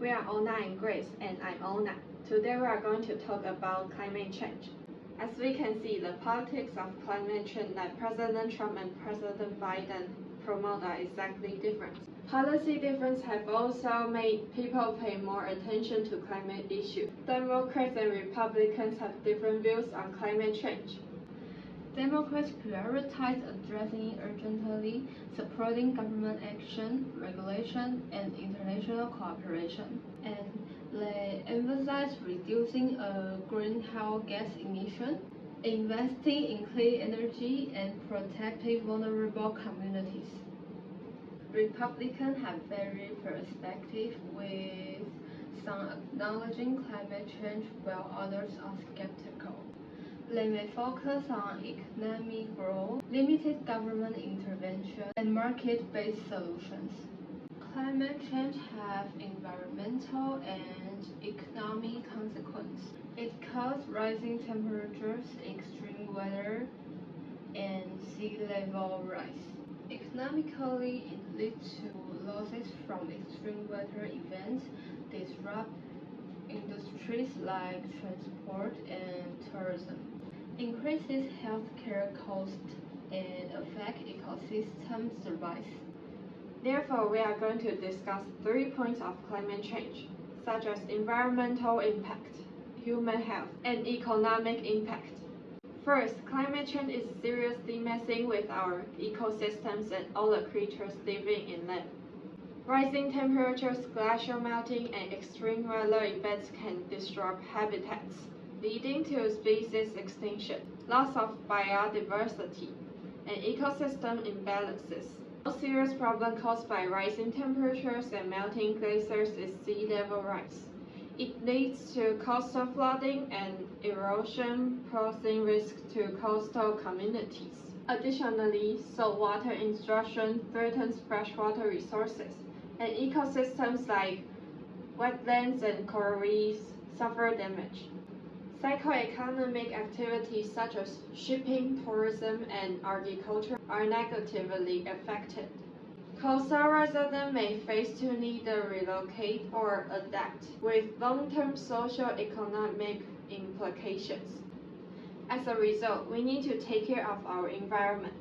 We are Ona and Grace, and I'm Ona. Today we are going to talk about climate change. As we can see, the politics of climate change that President Trump and President Biden promote are exactly different. Policy differences have also made people pay more attention to climate issues. Democrats and Republicans have different views on climate change. Democrats prioritize addressing it urgently, supporting government action, regulation, and international cooperation. And they emphasize reducing greenhouse gas emission, investing in clean energy, and protecting vulnerable communities. Republicans have varied perspectives, with some acknowledging climate change while others are skeptical. They may focus on economic growth, limited government intervention, and market-based solutions. Climate change has environmental and economic consequences. It causes rising temperatures, extreme weather, and sea level rise. Economically, it leads to losses from extreme weather events, disrupt industries like transport and tourism, increases healthcare costs, and affect ecosystem survival. Therefore, we are going to discuss 3 points of climate change, such as environmental impact, human health, and economic impact. First, climate change is seriously messing with our ecosystems and all the creatures living in them. Rising temperatures, glacier melting, and extreme weather events can disrupt habitats, leading to species extinction, loss of biodiversity, and ecosystem imbalances. A serious problem caused by rising temperatures and melting glaciers is sea level rise. It leads to coastal flooding and erosion, posing risks to coastal communities. Additionally, saltwater intrusion threatens freshwater resources, and ecosystems like wetlands and coral reefs suffer damage. Psychoeconomic activities such as shipping, tourism, and agriculture are negatively affected. Coastal residents may face to either relocate or adapt, with long-term socio-economic implications. As a result, we need to take care of our environment,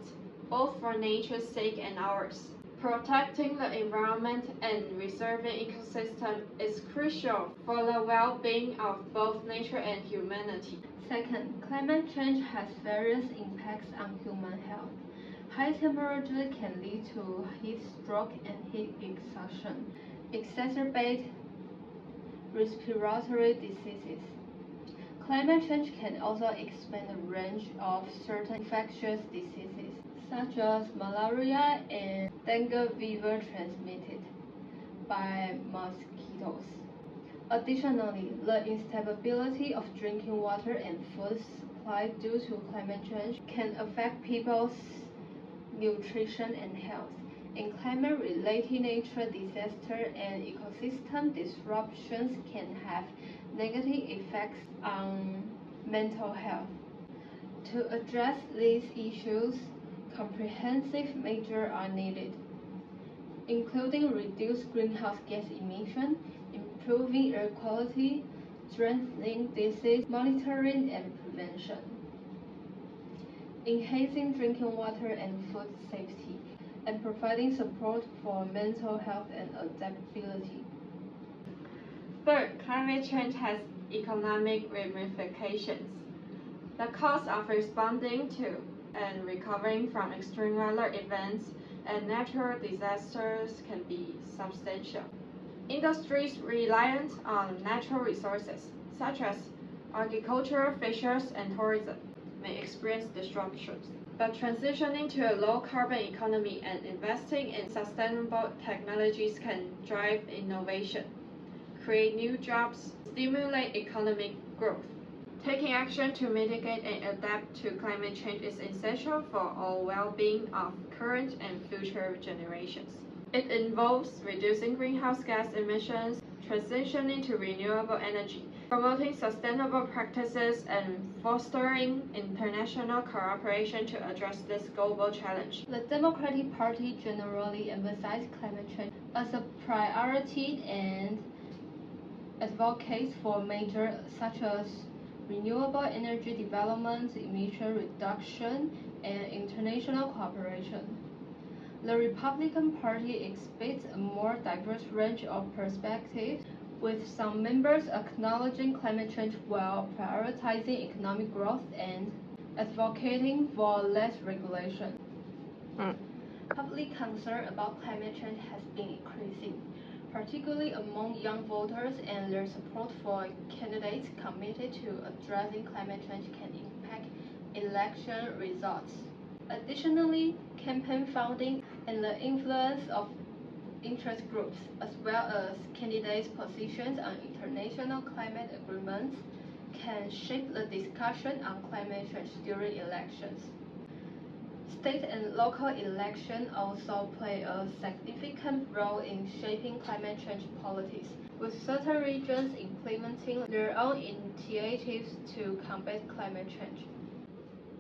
both for nature's sake and ours. Protecting the environment and preserving ecosystem is crucial for the well-being of both nature and humanity. Second, climate change has various impacts on human health. High temperature can lead to heat stroke and heat exhaustion, exacerbate respiratory diseases. Climate change can also expand the range of certain infectious diseases, such as malaria and dengue fever transmitted by mosquitoes. Additionally, the instability of drinking water and food supply due to climate change can affect people's nutrition and health, and climate-related nature disasters and ecosystem disruptions can have negative effects on mental health. To address these issues, comprehensive measures are needed, including reduced greenhouse gas emission, improving air quality, strengthening disease monitoring and prevention, enhancing drinking water and food safety, and providing support for mental health and adaptability. Third, climate change has economic ramifications. The cost of responding to and recovering from extreme weather events and natural disasters can be substantial. Industries reliant on natural resources, such as agriculture, fisheries, and tourism, may experience disruptions. But transitioning to a low-carbon economy and investing in sustainable technologies can drive innovation, create new jobs, stimulate economic growth. Taking action to mitigate and adapt to climate change is essential for all well-being of current and future generations. It involves reducing greenhouse gas emissions, transitioning to renewable energy, promoting sustainable practices, and fostering international cooperation to address this global challenge. The Democratic Party generally emphasizes climate change as a priority and advocates for measures such as renewable energy development, emission reduction, and international cooperation. The Republican Party expects a more diverse range of perspectives, with some members acknowledging climate change while prioritizing economic growth and advocating for less regulation. Public concern about climate change has been increasing, particularly among young voters, and their support for candidates committed to addressing climate change can impact election results. Additionally, campaign funding and the influence of interest groups, as well as candidates' positions on international climate agreements, can shape the discussion on climate change during elections. State and local elections also play a significant role in shaping climate change policies, with certain regions implementing their own initiatives to combat climate change.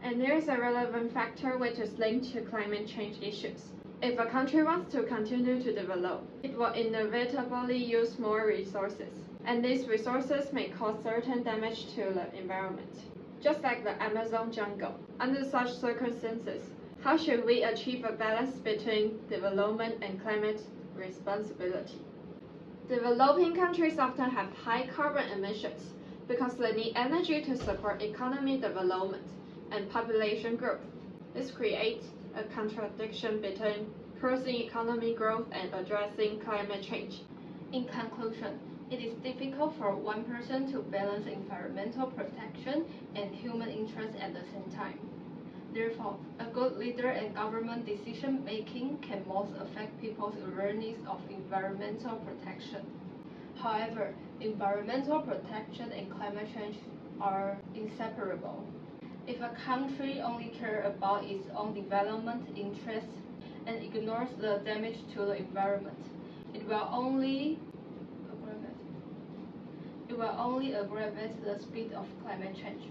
And there's a relevant factor which is linked to climate change issues. If a country wants to continue to develop, it will inevitably use more resources, and these resources may cause certain damage to the environment, just like the Amazon jungle. Under such circumstances, how should we achieve a balance between development and climate responsibility? Developing countries often have high carbon emissions because they need energy to support economic development and population growth. This creates a contradiction between cursing economic growth and addressing climate change. In conclusion, it is difficult for one person to balance environmental protection and human interests at the same time. Therefore, a good leader and government decision-making can most affect people's awareness of environmental protection. However, environmental protection and climate change are inseparable. If a country only cares about its own development interests and ignores the damage to the environment, it will only aggravate the speed of climate change.